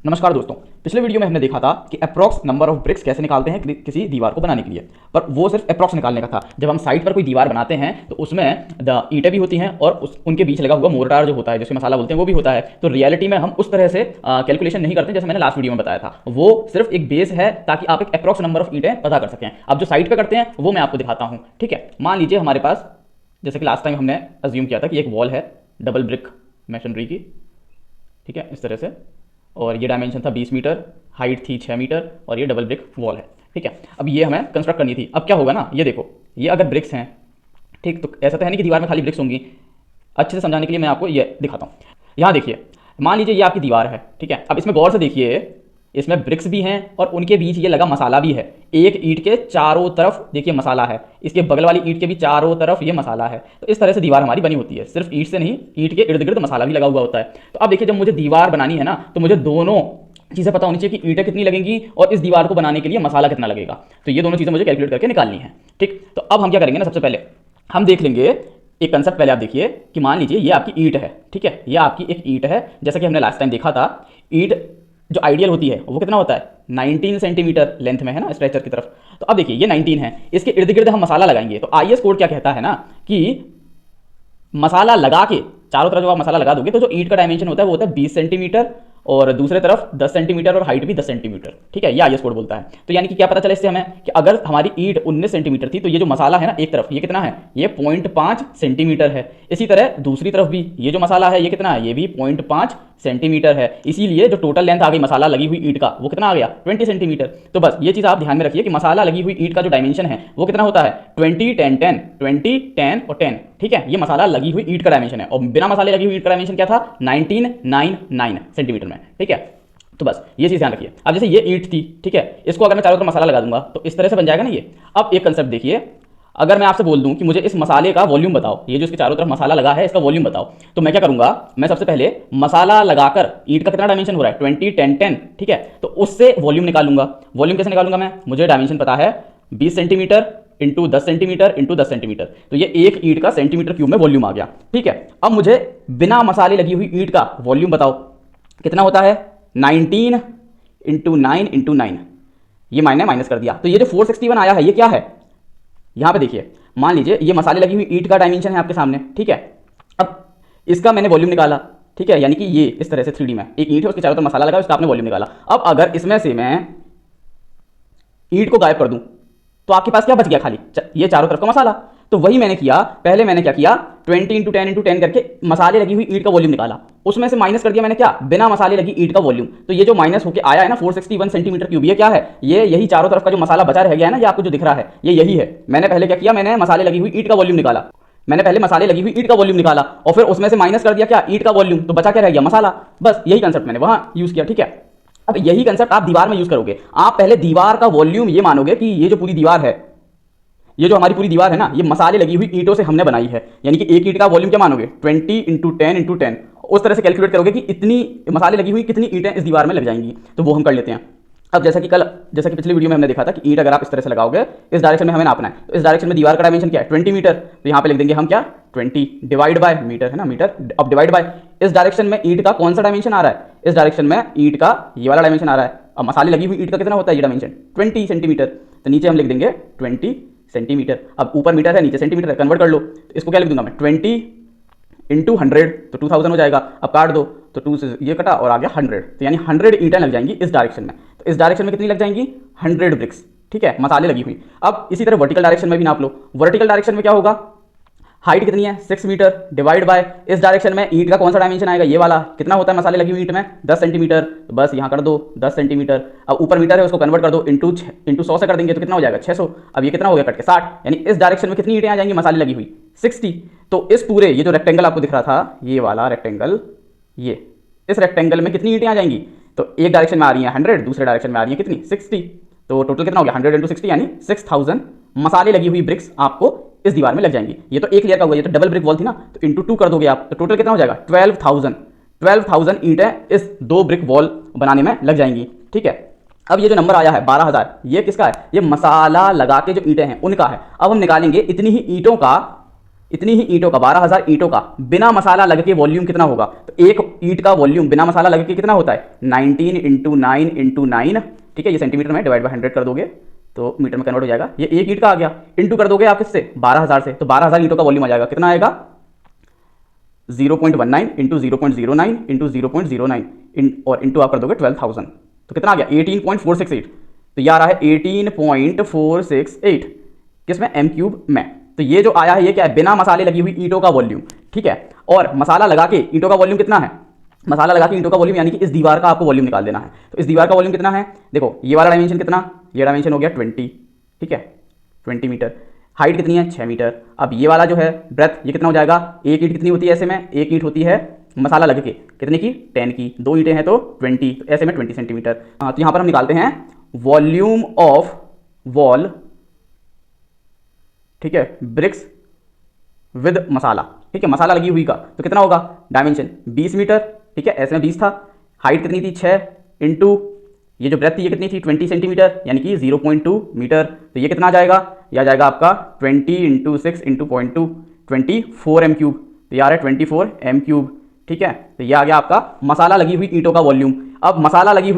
नमस्कार दोस्तों। पिछले वीडियो में हमने देखा था कि अप्रॉक्स नंबर ऑफ ब्रिक्स कैसे निकालते हैं किसी दीवार को बनाने के लिए, पर वो सिर्फ अप्रॉक्स निकालने का था। जब हम साइट पर कोई दीवार बनाते हैं तो उसमें ईंटें भी होती हैं और उनके बीच लगा हुआ मोर्टार जो होता है, जिसे मसाला बोलते हैं, वो भी होता है। तो रियलिटी में हम उस तरह से कैलकुलेशन नहीं करते जैसे मैंने लास्ट वीडियो में बताया था। वो सिर्फ एक बेस है ताकि आप एक अप्रॉक्स नंबर ऑफ ईंटें पता कर सकें। अब जो साइट पर करते हैं वो मैं आपको दिखाता हूँ। ठीक है, मान लीजिए हमारे पास, जैसे कि लास्ट टाइम हमने अज्यूम किया था कि एक वॉल है डबल ब्रिक मैसनरी की, ठीक है, इस तरह से, और ये डायमेंशन था 20 मीटर, हाइट थी 6 मीटर, और ये डबल ब्रिक वॉल है। ठीक है, अब ये हमें कंस्ट्रक्ट करनी थी। अब क्या होगा ना, ये देखो, ये अगर ब्रिक्स हैं, ठीक, तो ऐसा तो है नहीं कि दीवार में खाली ब्रिक्स होंगी। अच्छे से समझाने के लिए मैं आपको ये दिखाता हूँ। यहाँ देखिए, मान लीजिए ये आपकी दीवार है, ठीक है। अब इसमें गौर से देखिए, इसमें ब्रिक्स भी हैं और उनके बीच ये लगा मसाला भी है। एक ईंट के चारों तरफ देखिए मसाला है, इसके बगल वाली ईंट के भी चारों तरफ ये मसाला है। तो इस तरह से दीवार हमारी बनी होती है। सिर्फ ईंट से नहीं, ईंट के इर्द गिर्द मसाला भी लगा हुआ होता है। तो अब देखिए, जब मुझे दीवार बनानी है ना, तो मुझे दोनों चीज़ें पता होनी चाहिए कि ईंटें कितनी लगेंगी और इस दीवार को बनाने के लिए मसाला कितना लगेगा। तो ये दोनों चीज़ें मुझे कैलकुलेट करके निकालनी है। ठीक, तो अब हम क्या करेंगे ना, सबसे पहले हम देख लेंगे एक कंसेप्ट। पहले आप देखिए कि मान लीजिए ये आपकी ईंट है, ठीक है, ये आपकी एक ईंट है। जैसा कि हमने लास्ट टाइम देखा था, ईंट जो आइडियल होती है वो कितना होता है, 19 सेंटीमीटर लेंथ में है ना, स्ट्रेचर की तरफ। तो अब देखिए ये 19 है, इसके इर्द गिर्द हम मसाला लगाएंगे। तो आईएस कोड क्या कहता है ना कि मसाला लगा के चारों तरफ जब आप मसाला लगा दोगे तो जो ईंट का डायमेंशन होता है वो होता है 20 सेंटीमीटर, और दूसरे तरफ 10 सेंटीमीटर, और हाइट भी 10 सेंटीमीटर। ठीक है, ये आईएस कोड बोलता है। तो यानी कि क्या पता चला इससे हमें कि अगर हमारी ईंट 19 सेंटीमीटर थी तो ये जो मसाला है ना एक तरफ, ये कितना है, ये 0.5 सेंटीमीटर है। इसी तरह दूसरी तरफ भी ये जो मसाला है ये कितना है, ये भी 0.5 सेंटीमीटर है। इसीलिए जो टोटल लेंथ आ गई मसाला लगी हुई ईंट का वो कितना आ गया, 20 सेंटीमीटर। तो बस ये चीज़ आप ध्यान में रखिए कि मसाला लगी हुई ईंट का जो डायमेंशन है वो कितना होता है, 20 10 10 20 10 और 10। ठीक है, ये मसाला लगी हुई ईंट का डायमेंशन है, और बिना मसाले लगी हुई ईंट का डायमेंशन क्या था, 1999 सेंटीमीटर में। ठीक है, तो बस ये चीज़ ध्यान रखिए। अब जैसे ये ईंट थी, ठीक है, इसको अगर मैं चारों तरफ मसाला लगा दूंगा तो इस तरह से बन जाएगा ना ये। अब एक कंसेप्ट देखिए, अगर मैं आपसे बोल दूं कि मुझे इस मसाले का वॉल्यूम बताओ, ये जो इसके चारों तरफ मसाला लगा है इसका वॉल्यूम बताओ, तो मैं क्या करूंगा, मैं सबसे पहले मसाला लगाकर ईंट का कितना डायमेंशन हो रहा है, 20 10 10, ठीक है, तो उससे वॉल्यूम निकालूंगा। वॉल्यूम कैसे निकालूंगा मैं, मुझे डायमेंशन पता है 20 centimetre into 10 centimetre into 10 centimetre, तो ये एक ईंट का सेंटीमीटर क्यूब में वॉल्यूम आ गया। ठीक है, अब मुझे बिना मसाले लगी हुई ईंट का वॉल्यूम बताओ कितना होता है, 19 इंटू 9 इंटू 9, ये मैंने माइनस कर दिया। तो ये जो 461 आया है ये क्या है, यहां पे देखिए, मान लीजिए ये मसाले लगी हुई ईंट का डायमेंशन है आपके सामने। ठीक है, अब इसका मैंने वॉल्यूम निकाला। ठीक है, यानी कि ये इस तरह से 3D में एक ईंट है, उसके चारों तरफ मसाला लगा, उसका आपने वॉल्यूम निकाला। अब अगर इसमें से मैं ईंट को गायब कर दूं तो आपके पास क्या बच गया, खाली ये चारों तरफ का मसाला। तो वही मैंने किया, पहले मैंने क्या किया, 20 इंटू 10 इंटू 10 करके मसाले लगी हुई ईंट का वॉल्यूम निकाला, उसमें से माइनस कर दिया मैंने क्या, बिना मसाले लगी ईंट का वॉल्यूम। तो ये जो माइनस होके आया है ना 461 सेंटीमीटर क्यूब, ये क्या है, ये यही चारों तरफ का जो मसाला बचा रह गया है ना, ये आपको जो दिख रहा है ये यही है। मैंने पहले क्या किया, मैंने मसाले लगी हुई ईंट का वॉल्यूम निकाला, मैंने पहले मसाले लगी हुई ईंट का वॉल्यूम निकाला और फिर उसमें से माइनस कर दिया क्या, ईंट का वॉल्यूम, तो बचा क्या रह गया, मसाला। बस यही कंसेप्ट मैंने वहां यूज किया। ठीक है, अब यही कंसेप्ट आप दीवार में यूज करोगे। आप पहले दीवार का वॉल्यूम ये मानोगे कि ये जो पूरी दीवार है, ये जो हमारी पूरी दीवार है ना, ये मसाले लगी हुई ईंटों से हमने बनाई है, यानी कि एक ईंट का वॉल्यूम क्या मानोगे, 20 इंटू 10 इंटू 10। उस तरह से कैलकुलेट करोगे कि इतनी मसाले लगी हुई कितनी ईंटें इस दीवार में लग जाएंगी। तो वो हम कर लेते हैं। अब जैसा कि पिछले वीडियो में हमने देखा था कि ईंट अगर आप इस तरह से लगाओगे, इस डायरेक्शन में हमें नापना है, तो इस डायरेक्शन में दीवार का डायमेंशन क्या है, 20 मीटर। तो यहाँ पे लिख देंगे हम क्या, 20 डिवाइड बाय मीटर है ना, मीटर। अब डिवाइड बाय इस डायरेक्शन में ईंट का कौन सा डायमेंशन आ रहा है, इस डायरेक्शन में ईंट का ये वाला डायमेंशन आ रहा है। अब मसाले लगी हुई ईंट का कितना होता है ये डायमेंशन, 20 सेंटीमीटर। तो नीचे हम लिख देंगे 20 सेंटीमीटर। अब ऊपर मीटर है नीचे सेंटीमीटर है, कन्वर्ट कर लो। तो इसको क्या लिख दूंगा मैं, 20 इंटू 100, तो 2000 हो जाएगा। अब काट दो तो 2 से ये कटा और आ गया 100, तो यानी 100 ईंटें लग जाएंगी इस डायरेक्शन में। तो इस डायरेक्शन में कितनी लग जाएंगी, 100 ब्रिक्स। ठीक है, मसाले लगी हुई। अब इसी तरह वर्टिकल डायरेक्शन में भी नाप लो। वर्टिकल डायरेक्शन में क्या होगा, हाइट कितनी है, 6 मीटर, डिवाइड बाय इस डायरेक्शन में ईंट का कौन सा डायमेंशन आएगा, ये वाला। कितना होता है मसाले लगी हुई ईंट में, 10 सेंटीमीटर। तो बस यहाँ कर दो 10 सेंटीमीटर। अब ऊपर मीटर है उसको कन्वर्ट कर दो, इंटू 100 से कर देंगे तो कितना हो जाएगा, 600। अब ये कितना हो गया कट के 60, यानी इस डायरेक्शन में कितनी ईंटें आ जाएंगी मसाले लगी हुई, 60। तो इस पूरे ये जो रेक्टेंगल आपको दिख रहा था, ये वाला रेक्टेंगल, ये इस रेक्टेंगल में कितनी ईंटें आ जाएंगी, तो एक डायरेक्शन में आ रही है 100, दूसरे डायरेक्शन में आ रही है कितनी, 60। तो टोटल कितना हो गया, 100 इंटू 60 यानी 6000 मसाले लगी हुई ब्रिक्स आपको इस दीवार में लग जाएंगी। ये तो एक लेयर का हुआ, ये तो डबल ब्रिक वॉल थी ना, तो इंटू 2 कर दोगे आप, तो टोटल कितना हो जाएगा, 12,000 ईंटें इस 2 ब्रिक वॉल बनाने में लग जाएंगी। ठीक है, अब ये जो नंबर आया है 12,000, ये किसका है, ये मसाला लगा के जो ईंटें हैं उनका है। अब हम निकालेंगे इतनी ही ईंटों का इतनी ही ईंटों का 12,000 ईंटों का बिना मसाला लग के वॉल्यूम कितना होगा? तो एक ईंट का वॉल्यूम बिना मसाला लग के कितना होता है? 19 इंटू 9 इंटू 9, ठीक है, ये सेंटीमीटर में डिवाइड बाय 100 कर दोगे तो मीटर में कन्वर्ट हो जाएगा। ये एक ईंट का आ गया, इंटू कर दोगे आप किससे? 12,000 से, तो 12,000 ईंटों का वॉल्यूम आ जाएगा। कितना आएगा? 0.19 इंटू 0.09 इंटू 0.09 और इंटू आप कर दोगे 12,000, तो कितना आ गया? 18.468। तो ये आ रहा है 18.468 किसमें? एम क्यूब में। तो ये जो आया है ये क्या है? बिना मसाले लगी हुई ईंटों का वॉल्यूम, ठीक है। और मसाला लगा के ईंटों का वॉल्यूम कितना है? मसाला लगा के ईंटों का वॉल्यूम यानी कि इस दीवार का आपको वॉल्यूम निकाल देना है। तो इस दीवार का वॉल्यूम कितना है? देखो ये वाला डायमेंशन कितना? ये डायमेंशन हो गया 20, ठीक है, 20 मीटर। हाइट कितनी है? 6 मीटर। अब ये वाला जो है ब्रेथ, ये कितना हो जाएगा? एक ईंट कितनी होती है ऐसे में? एक ईंट होती है मसाला लग के कितने की? 10 की। 2 ईंटें हैं तो 20, तो ऐसे में 20 सेंटीमीटर। तो यहाँ पर हम निकालते हैं वॉल्यूम ऑफ वॉल, ठीक है, ब्रिक्स विद मसाला, ठीक है, मसाला लगी हुई का। तो कितना होगा? डायमेंशन 20 मीटर, ठीक है, ऐसे में 20 था। हाइट कितनी थी? 6 इंटू ये जो ब्रेथ थी ये कितनी थी? 20 सेंटीमीटर यानी कि 0.2 मीटर। तो ये कितना आ जाएगा? यह आ जाएगा आपका 20 इंटू 6 इंटू 0.2, 24 एम क्यूब। तो ये आ रहा है 24 एम क्यूब, ठीक है। तो ये आ गया आपका मसाला लगी हुई ईंटों का वॉल्यूम। अब मसाला लगी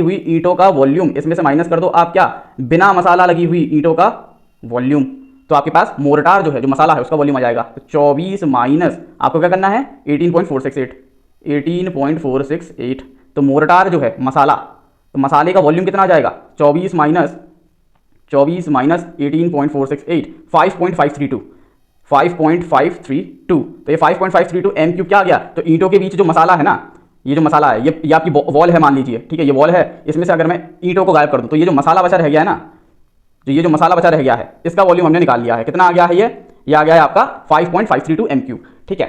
हुई ईंटों का वॉल्यूम, इसमें से माइनस कर दो आप क्या? बिना मसाला लगी हुई ईंटों का वॉल्यूम। तो आपके पास मोर्टार जो है, जो मसाला है, उसका वॉल्यूम आ जाएगा। तो 24 माइनस आपको क्या करना है? 18.468। तो मोर्टार जो है मसाला, तो मसाले का वॉल्यूम कितना आ जाएगा? 24 माइनस 18.468, 5.532। तो ये 5.532 एम क्यूब क्या आ गया? तो ईंटों के बीच जो मसाला है ना, ये जो मसाला है, ये आपकी वॉल है मान लीजिए, ठीक है, ये वॉल है। इसमें से अगर मैं ईंटों को गायब कर दूं तो ये जो मसाला बचा रह गया है ना, जो ये जो मसाला बचा रह गया है, इसका वॉल्यूम हमने निकाल लिया है। कितना आ गया है? ये आ गया है आपका 5.532 एम क्यूब, ठीक है।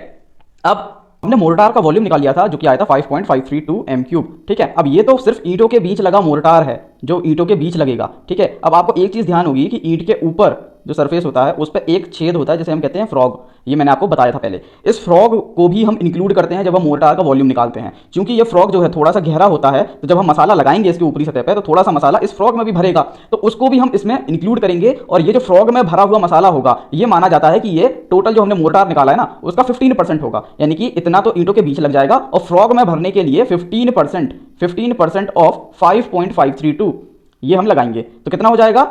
अब हमने मोर्टार का वॉल्यूम निकाल लिया था जो कि आया था 5.532 एम क्यूब, ठीक है। अब ये तो सिर्फ ईंटों के बीच लगा मोर्टार है, जो ईंटों के बीच लगेगा, ठीक है। अब आपको एक चीज़ ध्यान होगी कि ईंट के ऊपर जो सरफेस होता है उस पर एक छेद होता है जिसे हम कहते हैं फ्रॉग। ये मैंने आपको बताया था पहले। इस फ्रॉग को भी हम इंक्लूड करते हैं जब हम मोर्टार का वॉल्यूम निकालते हैं, क्योंकि ये फ्रॉग जो है थोड़ा सा गहरा होता है। तो जब हम मसाला लगाएंगे इसके ऊपरी सतह पर तो थोड़ा सा मसाला इस फ्रॉग में भी भरेगा, तो उसको भी हम इसमें इंक्लूड करेंगे। और ये जो फ्रॉग में भरा हुआ मसाला होगा, ये माना जाता है कि ये टोटल जो हमने मोर्टार निकाला है ना, उसका 15% होगा, यानी कि इतना तो ईंटों के बीच लग जाएगा। और फ्रॉग में भरने के लिए 15% ऑफ 5.532 ये हम लगाएंगे। तो कितना हो जाएगा?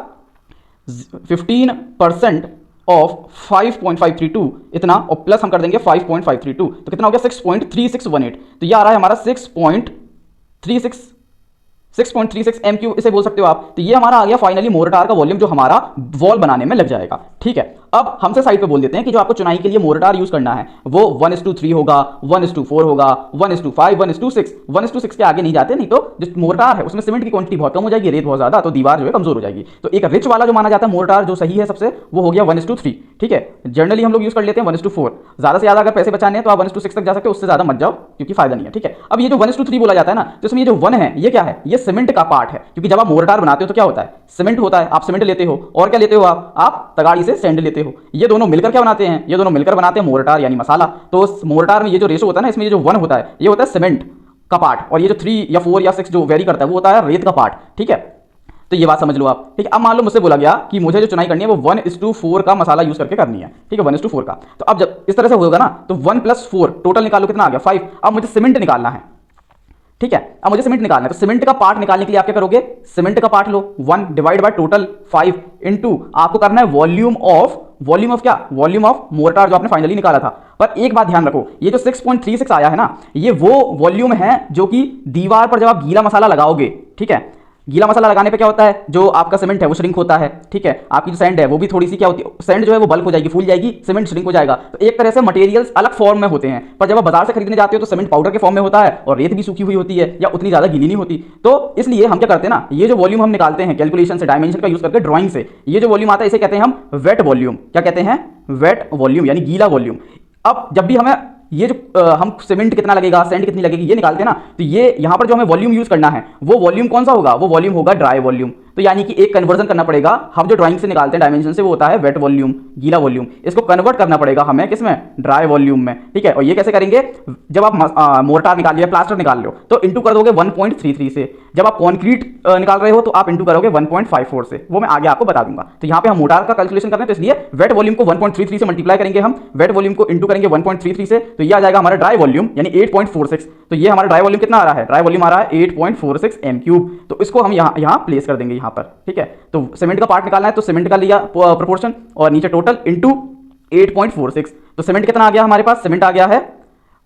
15% ऑफ 5.532 इतना, और प्लस हम कर देंगे 5.532, तो कितना हो गया? 6.3618। तो ये आ रहा है हमारा 6.36 एम क्यूब, इसे बोल सकते हो आप। तो ये हमारा आ गया फाइनली मोर्टार का वॉल्यूम जो हमारा वॉल बनाने में लग जाएगा, ठीक है। अब हमसे साइड पे बोल देते हैं कि जो आपको चुनाई के लिए मोर्टार यूज करना है वो 1:3 होगा, 1:4 होगा, 1:5, 1:6। 1:6 के आगे नहीं जाते, नहीं तो जो मोर्टार है उसमें सीमेंट की क्वांटिटी बहुत कम हो जाएगी, रेत बहुत ज्यादा, तो दीवार जो है कमजोर हो जाएगी। तो एक रिच वाला जो माना जाता है मोर्टार जो सही है सबसे, वो हो गया 1:3, ठीक है। जनरली हम लोग यूज कर लेते हैं 1:4। ज्यादा से ज्यादा अगर पैसे बचाने हैं तो आप 1:6 तक जा सकते हो, उससे ज्यादा मत जाओ क्योंकि फायदा नहीं है, ठीक है। अब ये जो 1:3 बोला जाता है ना, तो इसमें ये जो 1 है ये क्या है? ये सीमेंट का पार्ट है, क्योंकि जब आप मोर्टार बनाते हो तो क्या होता है? सीमेंट होता है। आप सीमेंट लेते हो और क्या लेते हो? आप तगाड़ी से सैंड लेते हो। ये दोनों मिलकर क्या बनाते हैं? ये दोनों मिलकर बनाते हैं मोर्टार यानी मसाला। तो उस मोर्टार में ये जो रेशो होता है ना, इसमें ये जो 1 होता है ये होता है सीमेंट का पार्ट, और ये जो 3 या 4 या 6 जो वेरी करता है वो होता है रेत का पार्ट, ठीक है। तो ये बात समझ लो आप, ठीक है। अब मान लो मुझसे बोला गया कि मुझे जो चुनाई करनी है वो 1:4 का मसाला यूज करके करनी है, ठीक है, 1:4 का। तो अब जब इस तरह से होगा ना, तो 1 + 4 टोटल निकालो, कितना आ गया? 5। अब मुझे सीमेंट निकालना है, ठीक है। अब मुझे सीमेंट निकालना है, तो सीमेंट का पार्ट निकालने के लिए आप क्या करोगे? सीमेंट का part low, 1 divide by total 5 into आपको करना है वॉल्यूम ऑफ क्या? वॉल्यूम ऑफ मोर्टार जो आपने फाइनली निकाला था। पर एक बात ध्यान रखो, ये जो 6.36 आया है ना, ये वो वॉल्यूम है जो कि दीवार पर जब आप गीला मसाला लगाओगे, ठीक है। गीला मसाला लगाने पे क्या होता है? जो आपका सीमेंट है वो श्रिंक होता है, ठीक है। आपकी जो सैंड है वो भी थोड़ी सी क्या होती है? सैंड जो है वो बल्क हो जाएगी, फूल जाएगी, सीमेंट श्रिंक हो जाएगा। तो एक तरह से मटेरियल्स अलग फॉर्म में होते हैं, पर जब आप बाजार से खरीदने जाते हो तो सीमेंट पाउडर के फॉर्म में होता है और रेत भी सूखी हुई होती है या उतनी ज्यादा गीली नहीं होती। तो इसलिए हम क्या करते हैं ना, ये जो वॉल्यूम हम निकालते हैं कैलकुलेशन से, डायमेंशन का यूज करके, ड्रॉइंग से, ये जो वॉल्यूम आता है इसे कहते हैं हम वेट वॉल्यूम। क्या कहते हैं? वेट वॉल्यूम यानी गीला वॉल्यूम। अब जब भी हमें ये जो हम सीमेंट कितना लगेगा, सैंड कितनी लगेगी, ये निकालते हैं ना, तो ये यहां पर जो हमें वॉल्यूम यूज करना है वो वॉल्यूम कौन सा होगा? वो वॉल्यूम होगा ड्राई वॉल्यूम। तो यानी कि एक कन्वर्जन करना पड़ेगा। हम जो ड्राइंग से निकालते हैं डायमेंशन से वो होता है वेट वॉल्यूम, गीला वॉल्यूम। इसको कन्वर्ट करना पड़ेगा हमें किसमें, ड्राई वॉल्यूम में, ठीक है। और ये कैसे करेंगे, जब आप मोर्टार निकाल लिया, प्लास्टर निकाल लो तो इंटू कर दोगे 1.33 से। जब आप कॉन्क्रीट निकाल रहे हो तो आप इंटू करोगे 1.54 से, वो मैं आगे आपको बता दूंगा। तो यहाँ पे हम मोर्टार का कैलकुलेशन कर रहे हैं, तो इसलिए वेट वॉल्यूम को 1.33 से मल्टीप्लाई करेंगे हम, वेट वॉल्यूम को इंटू करेंगे 1.33 से, तो ये आ जाएगा हमारा ड्राई वॉल्यूम यानी 8.46। तो ये हमारा ड्राई वॉल्यूम कितना आ रहा है, ड्राई वॉल्यूम आ रहा है 8.46 m3। तो इसको हम यहाँ प्लेस कर देंगे यहाँ पर, ठीक है। तो सीमेंट का पार्ट निकालना है तो सीमेंट का लिया प्रोपोर्शन और नीचे टोटल इंटू 8.46। तो सीमेंट कितना आ गया हमारे पास, सीमेंट आ गया है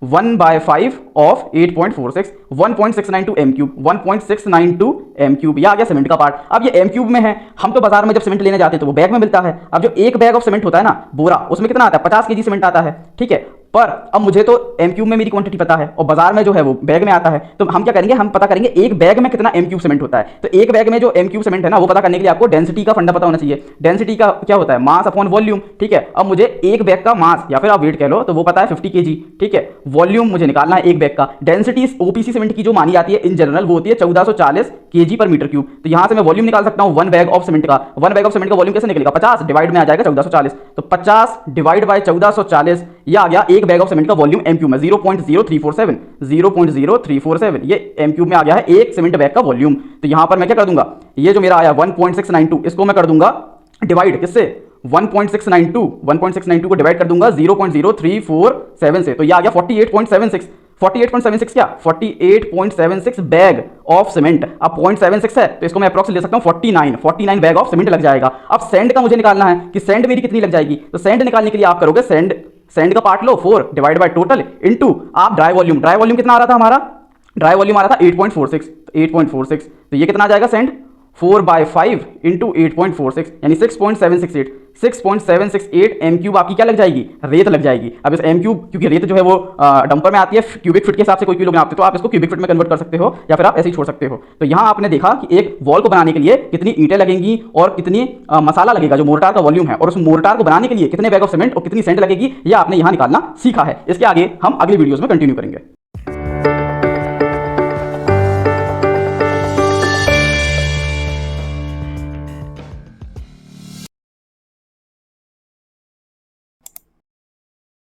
1/5 ऑफ 8.46, 1.692 m3, 1.692 m3, यह आ गया सीमेंट का पार्ट। अब ये m3 में है, हम तो बाजार में जब सीमेंट लेने जाते हैं तो वो बैग में मिलता है। अब जो एक बैग ऑफ सीमेंट होता है ना, बोरा, उसमें कितना आता है, 50 kg सीमेंट आता है, ठीक है। पर अब मुझे तो m3 में मेरी क्वांटिटी पता है और बाजार में जो है वो बैग में आता है, तो हम क्या करेंगे, हम पता करेंगे एक बैग में कितना m3 सीमेंट होता है। तो एक बैग में जो m3 सीमेंट है ना, वो पता करने के लिए आपको डेंसिटी का फंडा पता होना चाहिए। डेंसिटी का क्या होता है, मास अपॉन वॉल्यूम, ठीक है। अब मुझे एक बैग का मास या फिर आप वेट कह लो तो वो पता है 50 kg, ठीक है। वॉल्यूम मुझे निकालना है एक बैग का। डेंसिटी ओपीसी सीमेंट की जो मानी जाती है इन जनरल वो होती है 1440 kg पर मीटर क्यूब। तो यहां से मैं वॉल्यूम निकाल सकता हूं वन बैग ऑफ सीमेंट का। वन बैग ऑफ सीमेंट का वॉल्यूम कैसे निकलेगा, 50 डिवाइड में आ जाएगा 1440, तो 50 डिवाइड बाय 1440, ये आ गया एक बैग ऑफ सीमेंट का वॉल्यूम m3 में 0.0347, 0.0347, ये m3 में आ गया है एक सीमेंट बैग का वॉल्यूम। तो यहां पर मैं क्या कर दूंगा, ये जो मेरा आया 1.692, इसको मैं कर दूंगा डिवाइड किससे, 1.692 को डिवाइड कर दूंगा 0.0347 से, तो ये आ गया 48.76। 48.76 क्या, 48.76 बैग ऑफ सीमेंट। अब 0.76 है तो इसको मैं अप्रॉक्स ले सकता हूं 49 बैग ऑफ सीमेंट लग जाएगा। अब सैंड का मुझे निकालना है कि सैंड मेरी कितनी लग जाएगी, तो सैंड निकालने के लिए आप करोगे सैंड का part low 4 divide by total into आप ड्राई वॉल्यूम। ड्राई वॉल्यूम कितना आ रहा था हमारा, ड्राई वॉल्यूम आ रहा था 8.46, 8.46, तो ये कितना आ जाएगा सैंड 4/5 इंटू 8.46 यानी 6.768 m3 आपकी क्या लग जाएगी, रेत लग जाएगी। अब इस m3, क्योंकि रेत जो है वो डंपर में आती है क्यूबिक फीट के हिसाब से, कोई किलो बनाते हो तो आप इसको क्यूबिक फीट में कन्वर्ट कर सकते हो या फिर आप ऐसे ही छोड़ सकते हो। तो यहाँ आपने देखा कि एक वॉल को बनाने के लिए कितनी ईंटें लगेंगी और कितनी मसाला लगेगा जो मोर्टार का वॉल्यूम है, और उस मोर्टार को बनाने के लिए कितने बैग ऑफ सीमेंट और कितनी सैंड लगेगी, यह आपने यहाँ निकालना सीखा है। इसके आगे हम अगली वीडियोज में कंटिन्यू करेंगे।